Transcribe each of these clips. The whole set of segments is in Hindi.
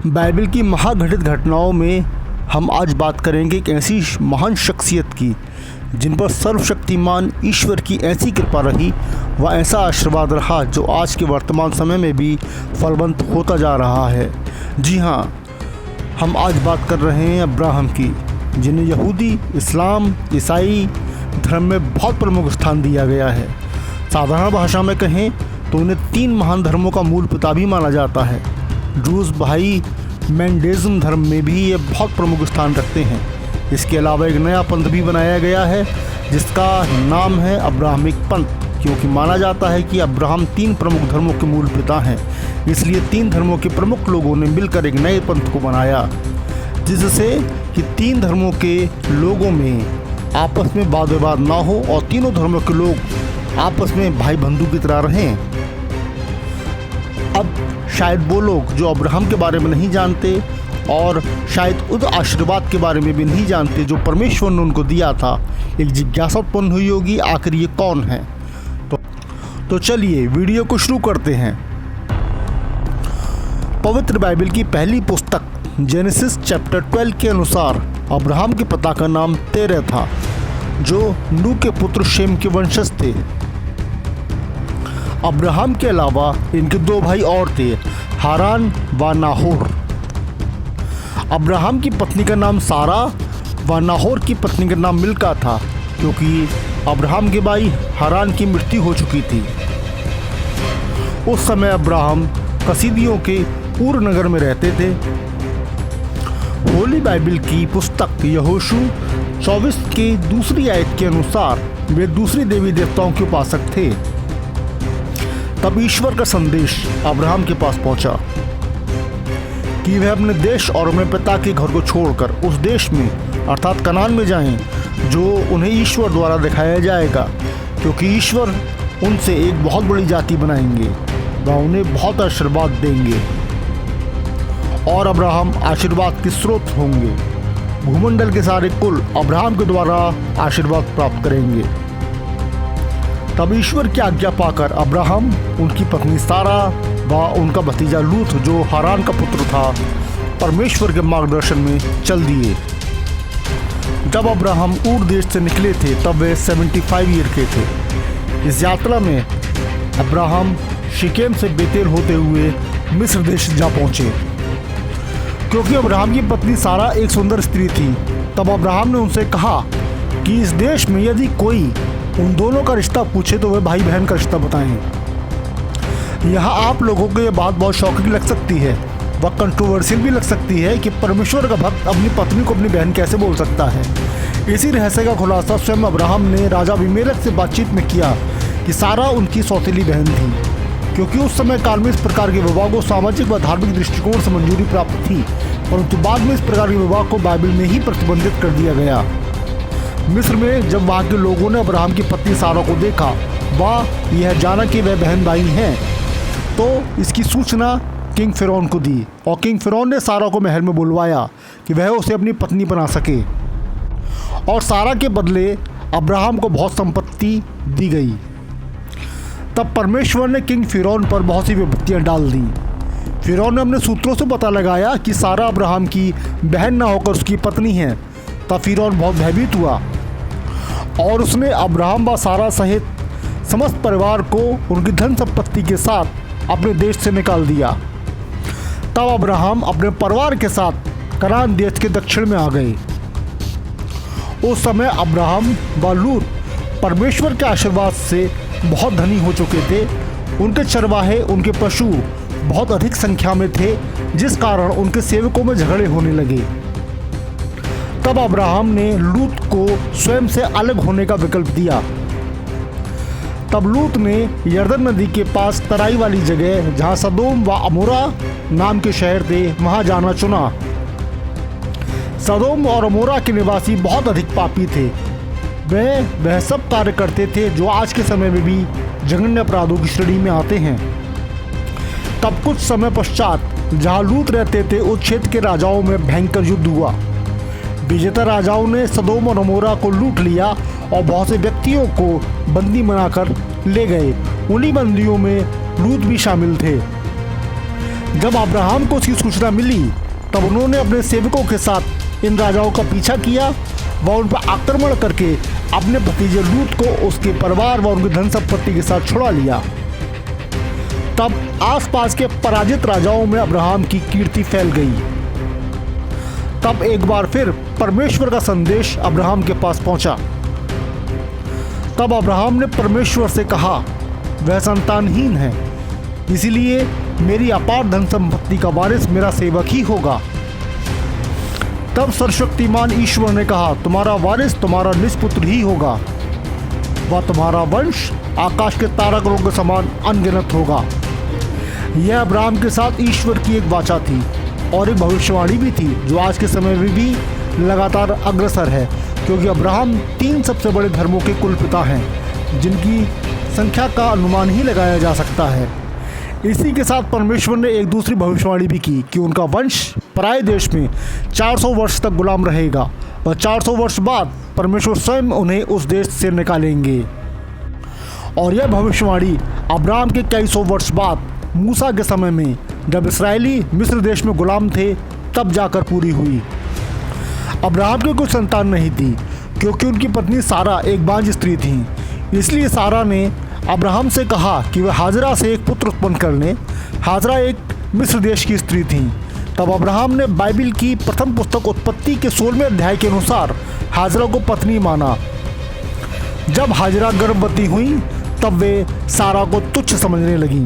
बाइबल की महाघटित घटनाओं में हम आज बात करेंगे एक ऐसी महान शख्सियत की जिन पर सर्वशक्तिमान ईश्वर की ऐसी कृपा रही व ऐसा आशीर्वाद रहा जो आज के वर्तमान समय में भी फलवंत होता जा रहा है। जी हाँ, हम आज बात कर रहे हैं अब्राहम की, जिन्हें यहूदी, इस्लाम, ईसाई धर्म में बहुत प्रमुख स्थान दिया गया है। साधारण भाषा में कहें तो उन्हें 3 महान धर्मों का मूल पिता भी माना जाता है। ड्रूज भाई मैंडेज़म धर्म में भी ये बहुत प्रमुख स्थान रखते हैं। इसके अलावा एक नया पंथ भी बनाया गया है जिसका नाम है अब्राहमिक पंथ, क्योंकि माना जाता है कि अब्राहम 3 प्रमुख धर्मों के मूल पिता हैं। इसलिए 3 धर्मों के प्रमुख लोगों ने मिलकर एक नए पंथ को बनाया, जिससे कि 3 धर्मों के लोगों में आपस में वाद विवाद ना हो और तीनों धर्मों के लोग आपस में भाई बंधु की तरह रहें। अब शायद वो लोग जो अब्राहम के बारे में नहीं जानते और शायद उस आशीर्वाद के बारे में भी नहीं जानते जो परमेश्वर ने उनको दिया था, एक जिज्ञासा उत्पन्न हुई होगी आखिर ये कौन है। तो चलिए वीडियो को शुरू करते हैं। पवित्र बाइबल की पहली पुस्तक जेनेसिस चैप्टर 12 के अनुसार अब्राहम के पिता का नाम तेरह था, जो नूह के पुत्र शेम के वंशज थे। अब्राहम के अलावा इनके 2 भाई और थे, हारान व नाहोर। अब्राहम की पत्नी का नाम सारा व नाहोर की पत्नी का नाम मिल्का था, क्योंकि अब्राहम के भाई हारान की मृत्यु हो चुकी थी। उस समय अब्राहम कसीदियों के ऊर नगर में रहते थे। होली बाइबल की पुस्तक यहोशू 24 के दूसरी आयत के अनुसार वे दूसरे देवी देवताओं के उपासक थे। तब ईश्वर का संदेश अब्राहम के पास पहुंचा कि वह अपने देश और अपने पिता के घर को छोड़कर उस देश में अर्थात कनान में जाएं, जो उन्हें ईश्वर द्वारा दिखाया जाएगा, क्योंकि ईश्वर उनसे एक बहुत बड़ी जाति बनाएंगे व उन्हें बहुत आशीर्वाद देंगे और अब्राहम आशीर्वाद के स्रोत होंगे। भूमंडल के सारे कुल अब्राहम के द्वारा आशीर्वाद प्राप्त करेंगे। तब ईश्वर की आज्ञा पाकर अब्राहम, उनकी पत्नी सारा व उनका भतीजा लूत जो हारान का पुत्र था, परमेश्वर के मार्गदर्शन में चल दिए। जब अब्राहम ऊर देश से निकले थे तब वे 75 ईयर के थे। इस यात्रा में अब्राहम शिकेम से बेतेल होते हुए मिस्र देश जा पहुँचे। क्योंकि अब्राहम की पत्नी सारा एक सुंदर स्त्री थी, तब अब्राहम ने उनसे कहा कि इस देश में यदि कोई उन दोनों का रिश्ता पूछे तो वे भाई बहन का रिश्ता बताएं। यहाँ आप लोगों को ये बात बहुत शॉकिंग लग सकती है व कंट्रोवर्शियल भी लग सकती है कि परमेश्वर का भक्त अपनी पत्नी को अपनी बहन कैसे बोल सकता है। इसी रहस्य का खुलासा स्वयं अब्राहम ने राजा अबीमेलेक से बातचीत में किया कि सारा उनकी सौतेली बहन थी, क्योंकि उस समय काल में इस प्रकार के विवाह को सामाजिक व धार्मिक दृष्टिकोण से मंजूरी प्राप्त थी, परंतु बाद में इस प्रकार के विवाह को बाइबल में ही प्रतिबंधित कर दिया गया। मिस्र में जब वहाँ के लोगों ने अब्राहम की पत्नी सारा को देखा व यह जाना कि वह बहन भाई हैं, तो इसकी सूचना किंग फ़िरौन को दी और किंग फ़िरौन ने सारा को महल में बुलवाया कि वह उसे अपनी पत्नी बना सके। और सारा के बदले अब्राहम को बहुत संपत्ति दी गई। तब परमेश्वर ने किंग फ़िरौन पर बहुत सी विपत्तियाँ डाल दी। फ़िरौन ने अपने सूत्रों से पता लगाया कि सारा अब्राहम की बहन ना होकर उसकी पत्नी है। तब फ़िरौन बहुत भयभीत हुआ और उसने अब्राहम व सारा सहित समस्त परिवार को उनकी धन संपत्ति के साथ अपने देश से निकाल दिया। तब अब्राहम अपने परिवार के साथ कनान देश के दक्षिण में आ गए। उस समय अब्राहम व लूत परमेश्वर के आशीर्वाद से बहुत धनी हो चुके थे। उनके चरवाहे, उनके पशु बहुत अधिक संख्या में थे, जिस कारण उनके सेवकों में झगड़े होने लगे। तब अब्राहम ने लूत को स्वयं से अलग होने का विकल्प दिया। तब लूत ने यरदन नदी के पास तराई वाली जगह, जहाँ सदोम व अमोरा नाम के शहर थे, वहाँ जाना चुना। सदोम और अमोरा के निवासी बहुत अधिक पापी थे। वह सब कार्य करते थे जो आज के समय में भी जघन्य अपराधों की श्रेणी में आते हैं। तब कुछ समय पश्चात जहाँ लूत रहते थे उस क्षेत्र के राजाओं में भयंकर युद्ध हुआ। विजेता राजाओं ने सदोम और अमोरा को लूट लिया और बहुत से व्यक्तियों को बंदी बनाकर ले गए। उन्हीं बंदियों में लूत भी शामिल थे। जब अब्राहम को इसकी सूचना मिली तब उन्होंने अपने सेवकों के साथ इन राजाओं का पीछा किया व उन पर आक्रमण करके अपने भतीजे लूत को उसके परिवार व उनकी धन संपत्ति के साथ छुड़ा लिया। तब आसपास के पराजित राजाओं में अब्राहम की कीर्ति फैल गई। तब एक बार फिर परमेश्वर का संदेश अब्राहम के पास पहुंचा। तब अब्राहम ने परमेश्वर से कहा, वह संतानहीन है, इसलिए मेरी अपार धन संपत्ति का वारिस मेरा सेवक ही होगा। तब सर्वशक्तिमान ईश्वर ने कहा, तुम्हारा वारिस तुम्हारा निजपुत्र ही होगा, वह तुम्हारा वंश आकाश के तारागणों के समान अनगिनत होगा। यह अब्राहम के साथ ईश्वर की एक वाचा थी और एक भविष्यवाणी भी थी जो आज के समय में भी लगातार अग्रसर है, क्योंकि अब्राहम 3 सबसे बड़े धर्मों के कुल पिता हैं जिनकी संख्या का अनुमान ही लगाया जा सकता है। इसी के साथ परमेश्वर ने एक दूसरी भविष्यवाणी भी की कि उनका वंश पराये देश में 400 वर्ष तक गुलाम रहेगा और 400 वर्ष बाद परमेश्वर स्वयं उन्हें उस देश से निकालेंगे। और यह भविष्यवाणी अब्राहम के कई सौ वर्ष बाद मूसा के समय में, जब इसराइली मिस्र देश में गुलाम थे, तब जाकर पूरी हुई। अब्राहम की कोई संतान नहीं थी क्योंकि उनकी पत्नी सारा एक बांझ स्त्री थी। इसलिए सारा ने अब्राहम से कहा कि वह हाजरा से एक पुत्र उत्पन्न कर लें। हाजरा एक मिस्र देश की स्त्री थी। तब अब्राहम ने बाइबिल की प्रथम पुस्तक उत्पत्ति के 16वें अध्याय के अनुसार हाजरा को पत्नी माना। जब हाजरा गर्भवती हुई तब वे सारा को तुच्छ समझने लगीं।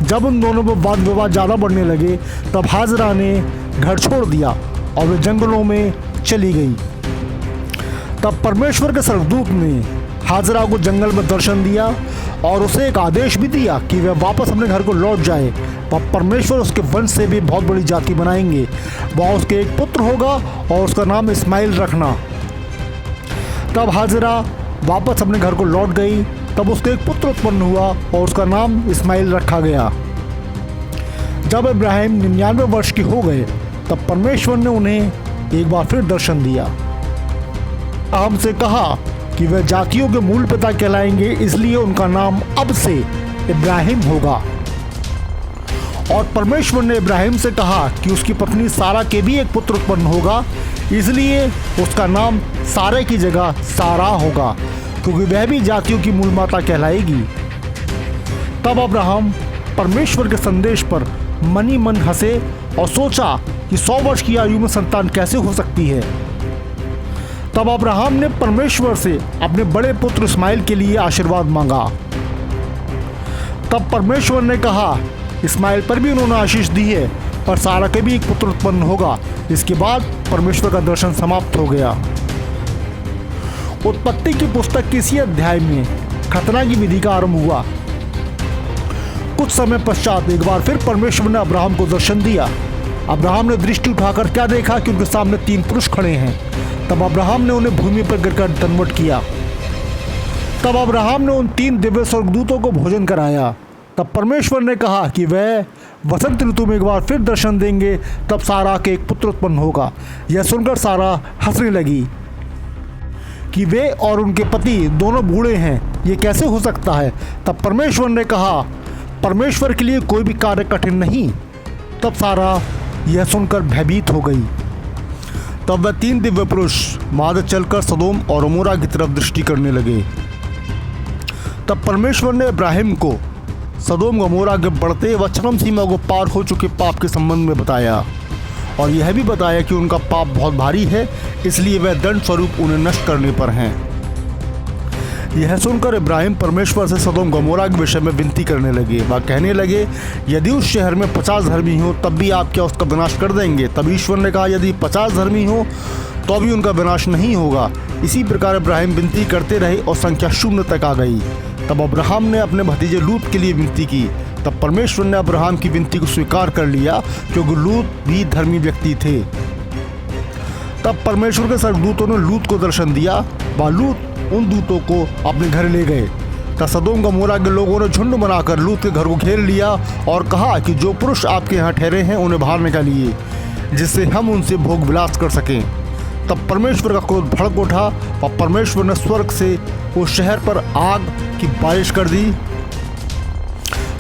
जब उन दोनों में वाद विवाद ज़्यादा बढ़ने लगे तब हाजरा ने घर छोड़ दिया और वे जंगलों में चली गई। तब परमेश्वर के स्वर्गदूत ने हाजरा को जंगल में दर्शन दिया और उसे एक आदेश भी दिया कि वह वापस अपने घर को लौट जाए। वह परमेश्वर उसके वंश से भी बहुत बड़ी जाति बनाएंगे। वह उसके एक पुत्र होगा और उसका नाम इस्माइल रखना। तब हाजरा वापस अपने घर को लौट गई। तब उसके एक पुत्र उत्पन्न हुआ और उसका नाम इस्माइल रखा गया। जब इब्राहिम 99 वर्ष के हो गए तब परमेश्वर ने उन्हें एक बार फिर दर्शन दिया। हमसे कहा कि वह जातियों के मूल पिता कहलाएंगे, इसलिए उनका नाम अब से इब्राहिम होगा। और परमेश्वर ने इब्राहिम से कहा कि उसकी पत्नी सारा के भी एक पुत्र उत्पन्न होगा, इसलिए उसका नाम सारे की जगह सारा होगा, क्योंकि वह भी जातियों की मूल माता कहलाएगी। तब अब्राहम परमेश्वर के संदेश पर मन ही मन हंसे और सोचा कि 100 वर्ष की आयु में संतान कैसे हो सकती है। तब अब्राहम ने परमेश्वर से अपने बड़े पुत्र इस्माइल के लिए आशीर्वाद मांगा। तब परमेश्वर ने कहा, इस्माइल पर भी उन्होंने आशीष दी है, पर सारा के भी एक पुत्र उत्पन्न होगा। इसके बाद परमेश्वर का दर्शन समाप्त हो गया। उत्पत्ति की पुस्तक के इसी अध्याय में खतना की विधि का आरंभ हुआ। कुछ समय पश्चात एक बार फिर परमेश्वर ने अब्राहम को दर्शन दिया। अब्राहम ने दृष्टि उठाकर क्या देखा कि उनके सामने 3 पुरुष खड़े हैं। तब अब्राहम ने उन्हें भूमि पर गिरकर दंडवत किया। तब अब्राहम ने उन 3 दिव्य स्वर्गदूतों को भोजन कराया। तब परमेश्वर ने कहा कि वह वसंत ऋतु में एक बार फिर दर्शन देंगे, तब सारा के एक पुत्र उत्पन्न होगा। यह सुनकर सारा हंसने लगी कि वे और उनके पति दोनों बूढ़े हैं, ये कैसे हो सकता है। तब परमेश्वर ने कहा, परमेश्वर के लिए कोई भी कार्य कठिन नहीं। तब सारा यह सुनकर भयभीत हो गई। तब वह 3 दिव्य पुरुष मार्ग चलकर सदोम और अमोरा की तरफ दृष्टि करने लगे। तब परमेश्वर ने इब्राहिम को सदोम अमोरा के बढ़ते व चरम सीमा को पार हो चुके पाप के संबंध में बताया और यह भी बताया कि उनका पाप बहुत भारी है, इसलिए वह दंड स्वरूप उन्हें नष्ट करने पर हैं। यह सुनकर इब्राहिम परमेश्वर से सदोम गमोरा के विषय में विनती करने लगे। वह कहने लगे, यदि उस शहर में 50 धर्मी हो तब भी आप क्या उसका विनाश कर देंगे। तब ईश्वर ने कहा, यदि 50 धर्मी हो तो भी उनका विनाश नहीं होगा। इसी प्रकार इब्राहिम विनती करते रहे और संख्या 0 तक आ गई। तब अब्राहम ने अपने भतीजे लूत के लिए विनती की। तब परमेश्वर ने अब्राहम की विनती को स्वीकार कर लिया, क्योंकि लूत भी धर्मी व्यक्ति थे। तब परमेश्वर के स्वर्गदूतों ने लूत को दर्शन दिया। वह लूत उन दूतों को अपने घर ले गए। तब सदोम गमोरा के लोगों ने झुंड बनाकर लूत के घर को घेर लिया और कहा कि जो पुरुष आपके यहाँ ठहरे हैं उन्हें बाहर निकालिए। जिससे हम उनसे भोग विलास कर सकें। तब परमेश्वर का क्रोध भड़क उठा और परमेश्वर ने स्वर्ग से उस शहर पर आग की बारिश कर दी।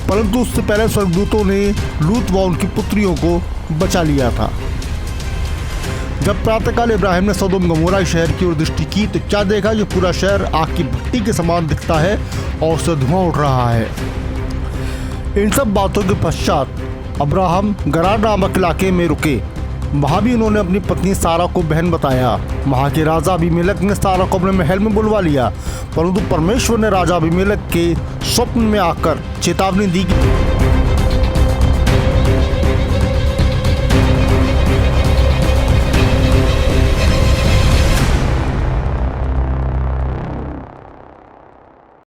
परंतु उससे पहले स्वर्गदूतों ने लूत व उनकी पुत्रियों को बचा लिया था। जब प्रातःकाल इब्राहिम ने सदोम गमोरा शहर की ओर दृष्टि की तो क्या देखा? जो पूरा शहर आग की भट्टी के समान दिखता है और उससे धुआं उठ रहा है। इन सब बातों के पश्चात अब्राहम गरार नामक इलाके में रुके। वहाँ भी उन्होंने अपनी पत्नी सारा को बहन बताया। वहाँ के राजा अबीमेलेक ने सारा को अपने महल में बुलवा लिया, परंतु परमेश्वर ने राजा अबीमेलेक के स्वप्न में आकर चेतावनी दी कि